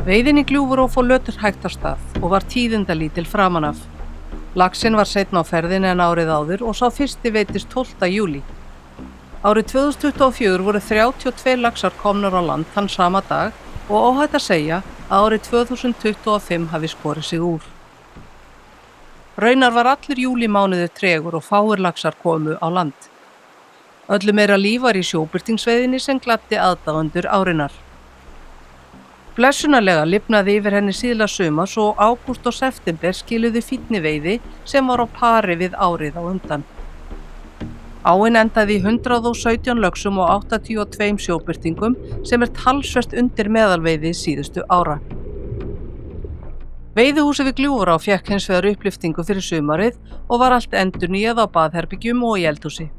Veiðin í Gljúfurá fór lötur hægt af stað og var tíðindalítil framan af. Laxinn var seinna á ferðinni en árið áður og sá fyrsti veiddist 12. júlí. Árið 2024 voru 32 laxar komnar á land þann sama dag og óhætt að segja að árið 2025 hafi skorið sig úr. Raunar var allur júlímánuður tregur og fáir laxar komu á land. Öllu meira líf var í sjóbirtingsveiðinni sem gladdi aðdáendur árinnar. Blessunarlega lifnaði yfir henni síðla sumars og ágúst og september skiluðu fínni veiði sem var á pari við árið á undan. Áin endaði í 117 löxum og 82 sjóbirtingum sem talsvert undir meðalveiði síðustu ára. Veiðihúsið við Gljúfurá fékk hins vegar upplyftingu fyrir sumarið og var allt endurnýjað á baðherbergjum og í eldhúsi.